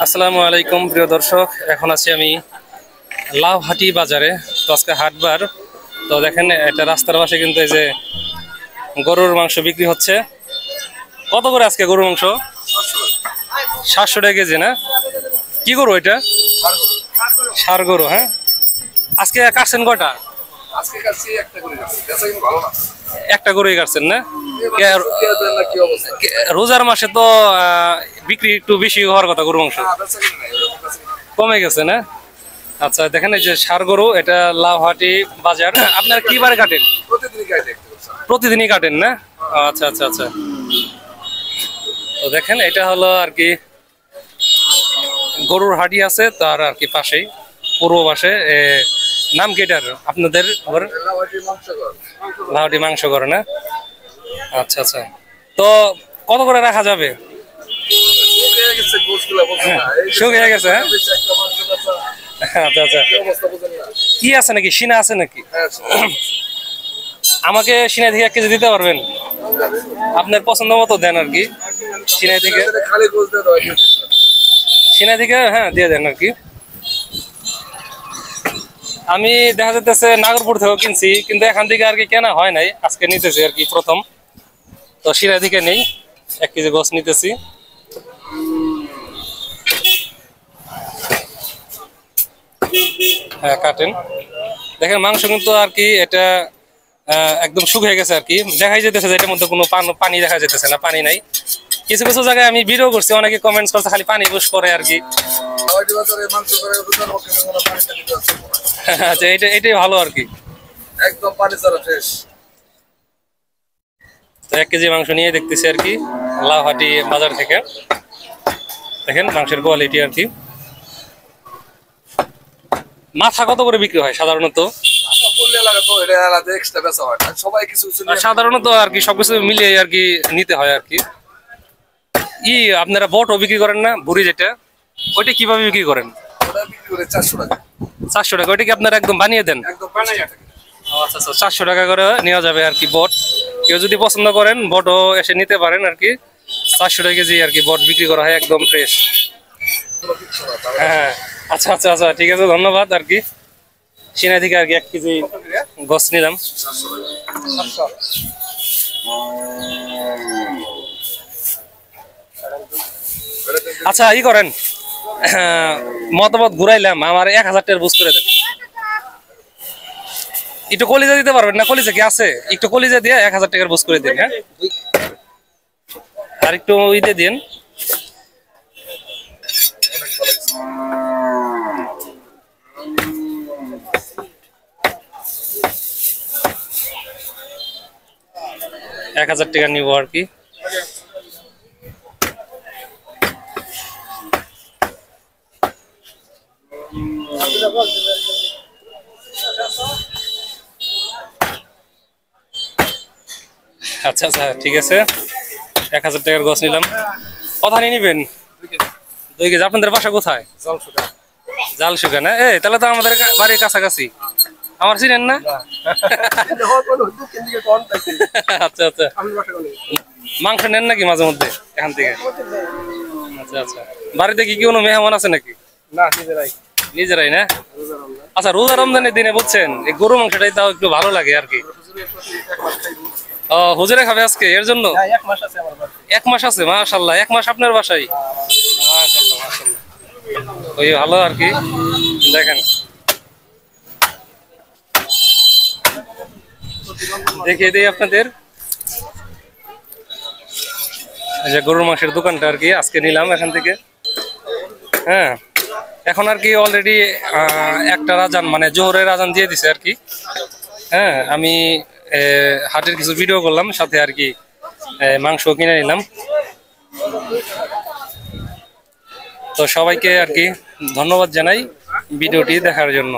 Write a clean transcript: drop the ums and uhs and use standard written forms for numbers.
আসসালামু আলাইকুম প্রিয় দর্শক, এখন আছি আমি লাউহাটি বাজারে। তো আজকে হাটবার। তো দেখেন এটা রাস্তার পাশে কিন্তু এই যে গরুর মাংস বিক্রি হচ্ছে। কত করে আজকে গরুর মাংস? 700 টাকা কেজি না? কি গরু এটা? ষাঁড় গরু। হ্যাঁ, আজকে কাটছেন কয়টা? একটা গরুই কাটছেন না? রোজার মাসে তো বিক্রি একটু বেশি হওয়ার কথা, গরু মাংস কমে গেছে না? আচ্ছা, দেখেন এই যে ষাঁড় গরু, এটা লাউহাটি বাজার। আপনার কি বারে কাটেন? প্রতিদিনই কাটেন না? আচ্ছা আচ্ছা আচ্ছা। তো দেখেন এটা হলো আর কি গরুর হাটি আছে তার আর কি পাশেই, পূর্ব পাশে। নাম কি এটার আপনাদের? লাউহাটি মাংস ঘর না? আচ্ছা আচ্ছা। তো কত করে রাখা যাবে? শুকিয়ে গেছে। আচ্ছা আচ্ছা। কি আছে নাকি, সিনা আছে নাকি? আমাকে সিনা থেকে 1 কেজি দিতে পারবেন? আপনার পছন্দ মতো দেন আর কি। সিনা থেকে হ্যাঁ দিয়ে দেন আর কি। আমি দেখা যাচ্ছে নাগরপুর থেকেও কিনছি, কিন্তু এখান থেকে আর কি কেনা হয় নাই, আজকে নিতেছি আর কি প্রথম। তো সিনা থেকে নেই, 1 কেজি গোস নিতেছি। হ্যাঁ কাটেন। দেখেন মাংস কিন্তু আর কি এটা একদম শুকিয়ে গেছে আর কি। দেখাই যেতেছে যে এটার মধ্যে কোনো পানি দেখা যেতেছে না, পানি নাই। কিছু কিছু জায়গায় আমি ভিডিও করছি, অনেকে কমেন্টস করছে খালি পানি বুশ করে আর কি। আচ্ছা, এটাই ভালো আর কি, একদম পানি ছাড়া ফ্রেশ। 1 কেজি মাংস নিয়ে দেখতেছি আর কি লাউহাটি বাজার থেকে। দেখেন মাংসের কোয়ালিটি আর কি। মাথা কত করে বিক্রি হয় সাধারণত? সাধারণত আর কি সবকিছু মিলিয়ে আর কি নিতে হয় আর কি। আপনারা বটও বিক্রি করেন না, বুড়ি যেটা, ওইটা কিভাবে বিক্রি করেন? 400 টাকা। ওইটা কি আপনারা একদম বানিয়ে দেন? আচ্ছা আচ্ছা, 400 টাকা করে নেওয়া যাবে আর কি বট। কেউ যদি পছন্দ করেন বটও এসে নিতে পারেন আর কি। 400 টাকা কেজি আর কি বট বিক্রি করা হয়, একদম ফ্রেশ। হ্যাঁ আচ্ছা আচ্ছা আচ্ছা, ঠিক আছে, ধন্যবাদ আর কি। সিনা থেকে আর কি 1 কেজি গোস নিলাম। আচ্ছা ই করেন, মতামত ঘুরাইলাম, আমার 1000 টাকার বুঝ করে দেন। একটু কলিজা দিতে পারবেন না? কলিজা কি আছে? একটু কলিজা দিয়ে 1000 টাকার বুঝ করে দিন। হ্যাঁ, আর একটু ওই দিয়ে দিন। এক 1000 টাকা নিব আর কি। আচ্ছা আচ্ছা, ঠিক আছে, 1000 টাকার গোছ নিলাম। কথা নিয়ে নিবেন? 2 কেজি। আপনাদের বাসা কোথায়? জালসুকা না? তাহলে তো আমাদের বাড়ির কাছাকাছি। আমার চিনেন না? আচ্ছা আচ্ছা। মাংস নেন নাকি মাঝে মধ্যে এখান থেকে? আচ্ছা আচ্ছা। বাড়িতে কি কোনো মেহমান আছে নাকি? না, নিজেরাই না? আচ্ছা, রোজা রমজানের দিনে বুঝছেন এই গরু মাংসটাই তাও একটু ভালো লাগে আর কি। ও, হুজুরে খাবে আজকে, এর জন্য 1 মাস আছে? মাশাআল্লাহ, 1 মাস আপনার বাসায়? মাশাআল্লাহ মাশাআল্লাহ, ওই ভালো আর কি। দেখেন দেখিয়ে দিই আপনাদের, এই যে গরুর মাংসের দোকানটা আর কি আজকে নিলাম এখান থেকে। হ্যাঁ, এখন আর কি অলরেডি একটা আজান মানে জোহরের আজান দিয়ে দিছে আর কি। হ্যাঁ, আমি হাটের কিছু ভিডিও করলাম, সাথে আর কি মাংস কিনে নিলাম। তো সবাইকে আর কি ধন্যবাদ জানাই ভিডিওটি দেখার জন্য।